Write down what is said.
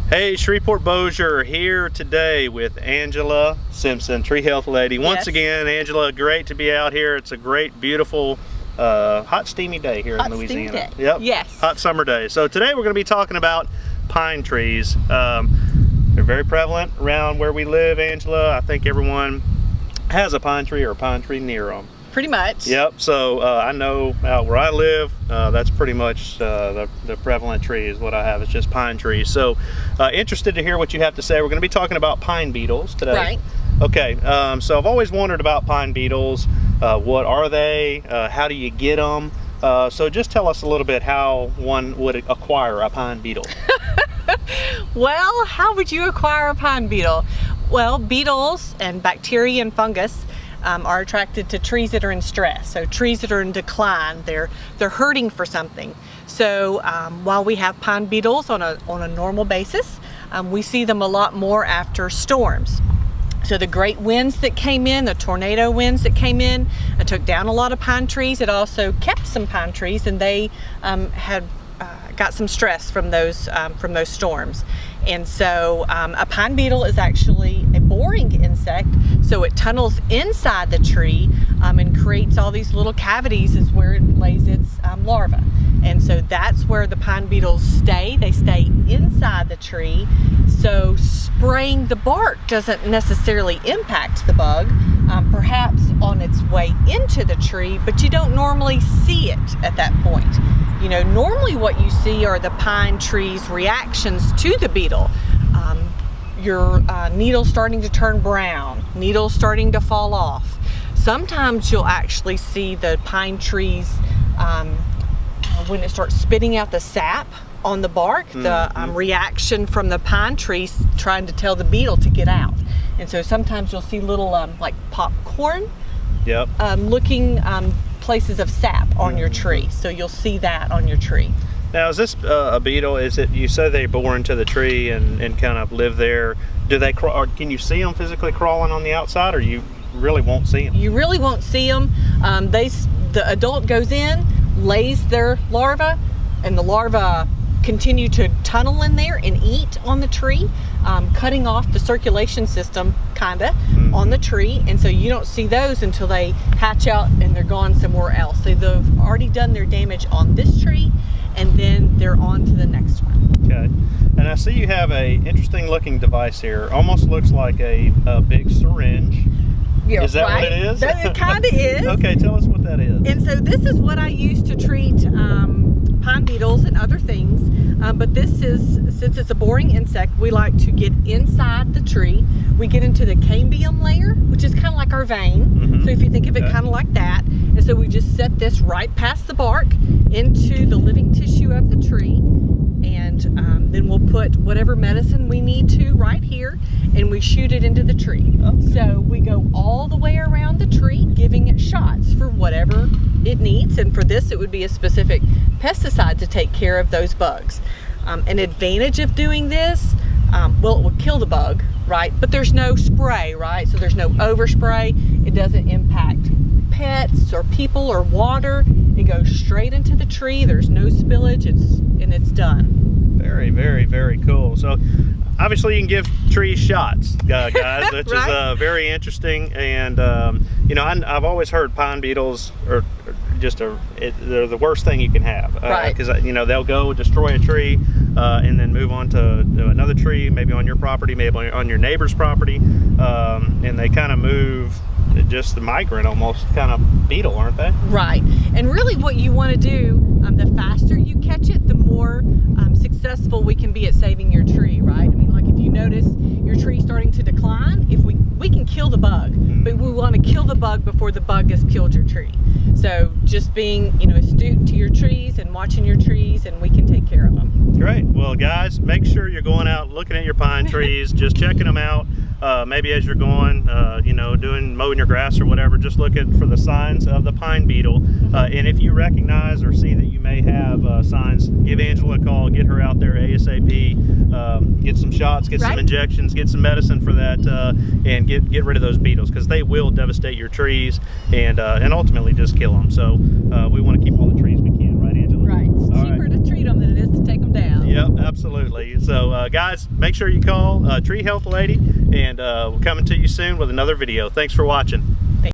Hey, Shreveport Bossier here today with Angela Simpson, Tree Health Lady. Once again, Angela, great to be out here. It's a great, beautiful, hot, steamy day here in Louisiana. Day. Yep. Yes. Hot summer day. So today we're going to be talking about pine trees. They're very prevalent around where we live, Angela. I think everyone has a pine tree or a pine tree near them. Pretty much. Yep, so I know out where I live, that's pretty much the prevalent tree is what I have. It's just pine trees. So interested to hear what you have to say. We're going to be talking about pine beetles today. Right. Okay, so I've always wondered about pine beetles. What are they? How do you get them? So just tell us a little bit how one would acquire a pine beetle. Well, how would you acquire a pine beetle? Well, beetles and bacteria and fungus are attracted to trees that are in stress. So trees that are in decline, they're hurting for something. So while we have pine beetles on a normal basis, we see them a lot more after storms. So the great winds that came in, the tornado winds that came in, took down a lot of pine trees. It also kept some pine trees, and they had got some stress from those storms. And so a pine beetle is actually a boring insect, so it tunnels inside the tree and creates all these little cavities is where it lays its larvae. And so that's where the pine beetles stay. They stay inside the tree, so spraying the bark doesn't necessarily impact the bug, perhaps on its way into the tree, but you don't normally see it at that point. You know, normally what you see are the pine tree's reactions to the beetle. Your needles starting to turn brown, needles starting to fall off. Sometimes you'll actually see the pine trees when it starts spitting out the sap on the bark, the reaction from the pine trees trying to tell the beetle to get out. And so sometimes you'll see little like popcorn looking places of sap on your tree. So you'll see that on your tree. Now, is this a beetle? Is it, you say they bore into the tree and kind of live there. Do they crawl, or can you see them physically crawling on the outside, or you really won't see them? You really won't see them. The adult goes in, lays their larva, and the larvae continue to tunnel in there and eat on the tree, cutting off the circulation system on the tree. And so you don't see those until they hatch out and they're gone somewhere else. So they've already done their damage on this tree, and then they're on to the next one. Okay. And I see you have a interesting looking device here. Almost looks like a big syringe. Yeah, is that right? what it is? It kind of is. Okay, tell us what that is. And so this is what I use to treat pine beetles and other things. But this is, since it's a boring insect, we like to get inside the tree. We get into the cambium layer, which is kind of like our vein. So if you think of it kind of like that. And so we just set this right past the bark into the living tissue of the tree. And then we'll put whatever medicine we need to right here, and we shoot it into the tree. So we go all the way around the tree, giving it shots for whatever it needs. And for this, it would be a specific pesticide to take care of those bugs. An advantage of doing this, well, it would kill the bug, right? But there's no spray, right? So there's no overspray. It doesn't impact pets or people or water. It goes straight into the tree. There's no spillage. It's done. Very, very, very cool. So obviously you can give trees shots, guys, which right? is very interesting. And you know, I've always heard pine beetles are just they're the worst thing you can have, because you know, they'll go destroy a tree and then move on to another tree, maybe on your property, maybe on your neighbor's property, and they kind of move, just the migrant almost kind of beetle, aren't they? Right. And really what you want to do, the faster you catch it, the more successful we can be at saving your tree, right? I mean, like if you notice your tree starting to decline, if we can kill the bug, but we want to kill the bug before the bug has killed your tree. So just being, you know, astute to your trees and watching your trees, and we can take care of them. Great. Well, guys, make sure you're going out looking at your pine trees, just checking them out. Maybe as you're going, you know, mowing your grass or whatever, just looking for the signs of the pine beetle. And if you recognize or see that you may have signs, give Angela a call, get her out there ASAP, get some shots, get some injections, get some medicine for that, and get rid of those beetles, because they will devastate your trees and ultimately just kill them. So we want to keep all the trees we can, right, Angela? Right. It's cheaper to treat them than it is to take them down. Yep, absolutely. Absolutely. So guys, make sure you call Tree Health Lady, and we're coming to you soon with another video. Thanks for watching.